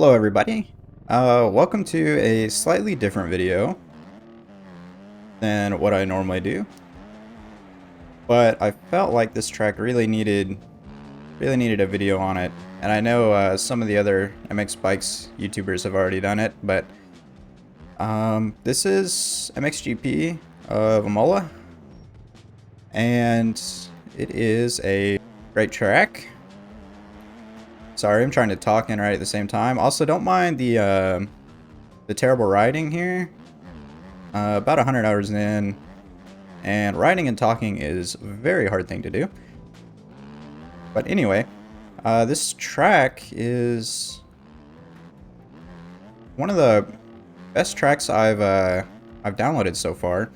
Hello everybody, welcome to a slightly different video than what I normally do, but I felt like this track really needed a video on it, and I know some of the other MX Bikes YouTubers have already done it, but this is MXGP of Imola, and it is a great track. Sorry, I'm trying to talk and write at the same time. Also, don't mind the terrible riding here. About 100 hours in, and writing and talking is a very hard thing to do. But anyway, this track is one of the best tracks I've downloaded so far.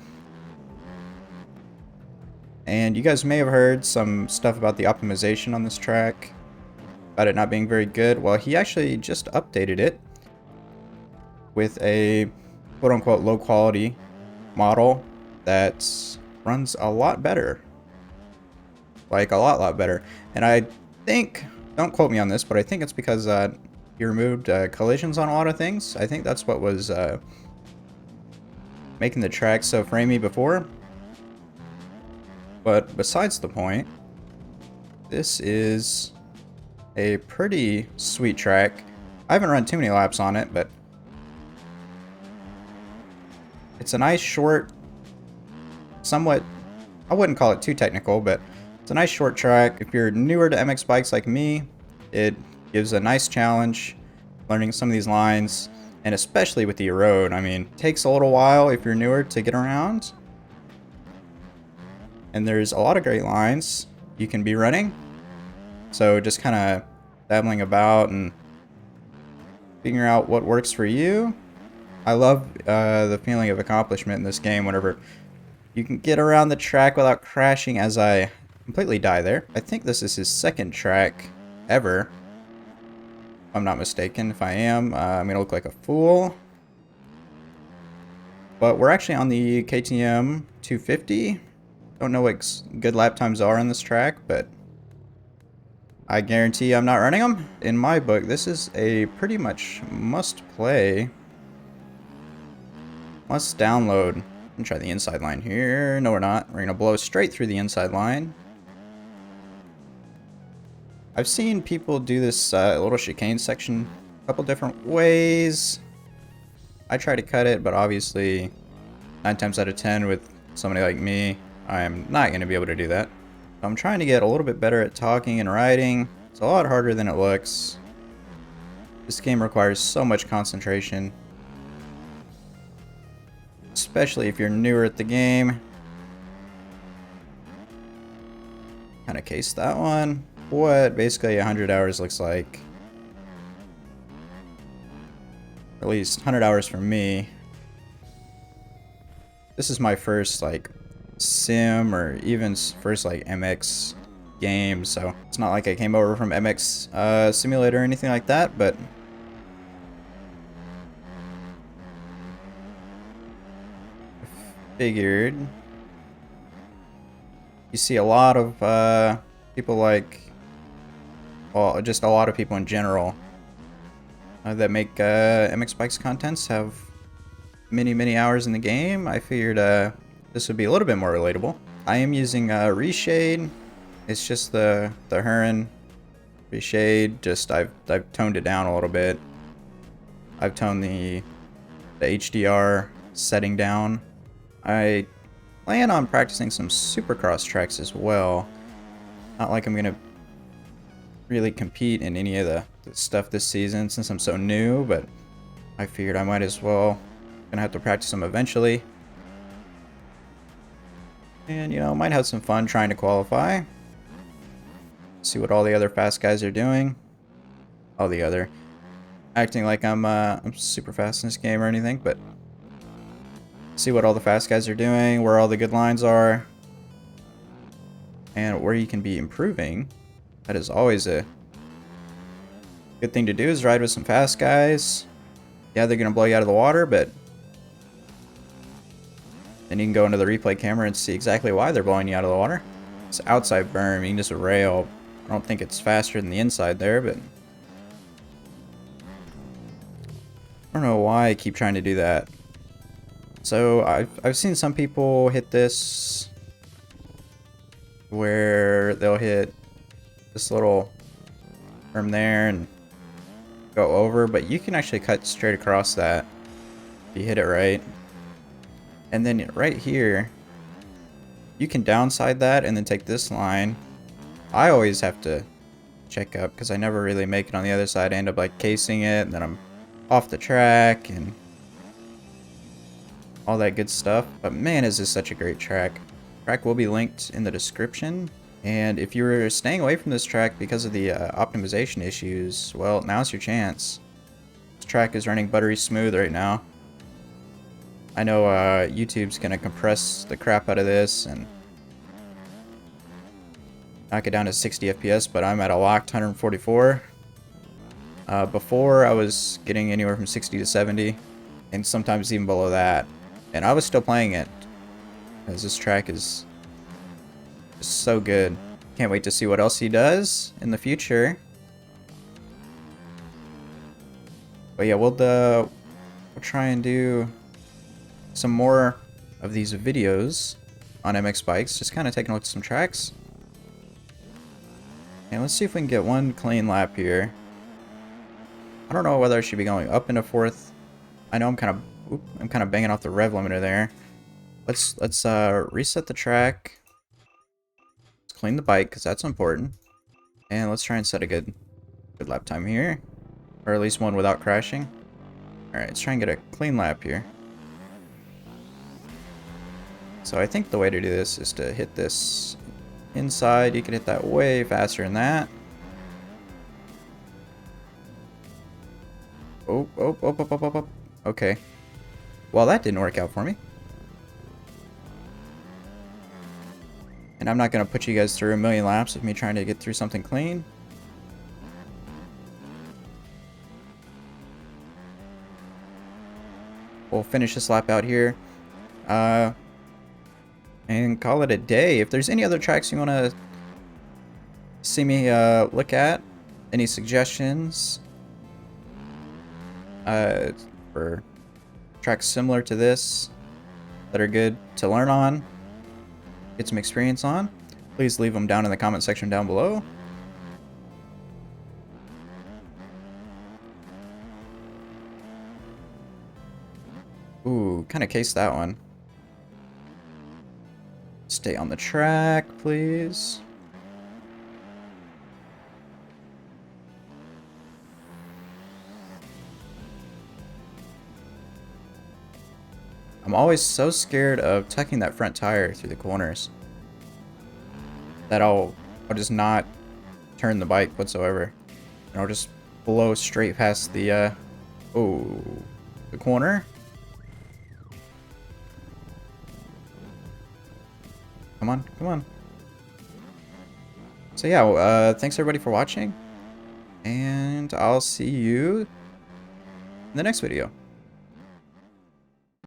And you guys may have heard some stuff about the optimization on this track, about it not being very good. Well, he actually just updated it with a quote-unquote low-quality model that runs a lot better. Like, a lot better. And I think, don't quote me on this, but I think it's because he removed collisions on a lot of things. I think that's what was making the track so framey before. But besides the point, this is a pretty sweet track. I haven't run too many laps on it, but it's a nice short, somewhat, I wouldn't call it too technical, but it's a nice short track. If you're newer to MX bikes like me, it gives a nice challenge learning some of these lines, and especially with the road. I mean, it takes a little while if you're newer to get around, and there's a lot of great lines you can be running. So just kind of dabbling about and figuring out what works for you. I love the feeling of accomplishment in this game whenever you can get around the track without crashing, as I completely die there. I think this is his second track ever, if I'm not mistaken. If I am, I'm going to look like a fool. But we're actually on the KTM 250. Don't know what good lap times are on this track, but I guarantee I'm not running them. In my book, this is a pretty much must play. Must download. I'm gonna try the inside line here. No, we're not. We're gonna blow straight through the inside line. I've seen people do this little chicane section a couple different ways. I try to cut it, but obviously 9 times out of 10 with somebody like me, I'm not gonna be able to do that. I'm trying to get a little bit better at talking and writing. It's a lot harder than it looks. This game requires so much concentration, especially if you're newer at the game. Kind of case that one. What basically 100 hours looks like. At least 100 hours for me. This is my first like sim or even first like MX game, so it's not like I came over from MX simulator or anything like that, but figured you see a lot of people like, well, just a lot of people in general that make MX Bikes contents have many hours in the game. I figured this would be a little bit more relatable. I am using reshade. It's just the Huron reshade. Just I've toned it down a little bit. I've toned the HDR setting down. I plan on practicing some supercross tracks as well. Not like I'm gonna really compete in any of the stuff this season since I'm so new, but I figured I might as well. Gonna have to practice them eventually. And, you know, might have some fun trying to qualify. See what all the other fast guys are doing. All the other. Acting like I'm super fast in this game or anything, but see what all the fast guys are doing, where all the good lines are, and where you can be improving. That is always a good thing to do, is ride with some fast guys. Yeah, they're going to blow you out of the water, but then you can go into the replay camera and see exactly why they're blowing you out of the water. It's outside berm, you can just rail. I don't think it's faster than the inside there, but I don't know why I keep trying to do that. So I've seen some people hit this where they'll hit this little from there and go over, but you can actually cut straight across that if you hit it right. And then right here, you can downside that and then take this line. I always have to check up because I never really make it on the other side. I end up like casing it and then I'm off the track and all that good stuff. But man, is this such a great track. Track will be linked in the description. And if you were staying away from this track because of the optimization issues, well, now's your chance. This track is running buttery smooth right now. I know YouTube's gonna compress the crap out of this and knock it down to 60 FPS, but I'm at a locked 144. Before I was getting anywhere from 60 to 70, and sometimes even below that. And I was still playing it, because this track is just so good. Can't wait to see what else he does in the future. But yeah, we'll try and do some more of these videos on MX bikes, just kind of taking a look at some tracks. And let's see if we can get one clean lap here. I don't know whether I should be going up into fourth. I know I'm kind of banging off the rev limiter there. Let's reset the track. Let's clean the bike because that's important. And let's try and set a good lap time here, or at least one without crashing. All right, let's try and get a clean lap here. So I think the way to do this is to hit this inside. You can hit that way faster than that. Oh. Okay. Well, that didn't work out for me. And I'm not going to put you guys through a million laps of me trying to get through something clean. We'll finish this lap out here. And call it a day. If there's any other tracks you want to see me look at, any suggestions for tracks similar to this that are good to learn on, get some experience on, please leave them down in the comment section down below. Ooh, kind of cased that one. Stay on the track, please. I'm always so scared of tucking that front tire through the corners that I'll just not turn the bike whatsoever. And I'll just blow straight past the the corner. Come on, come on. So yeah, thanks everybody for watching, and I'll see you in the next video.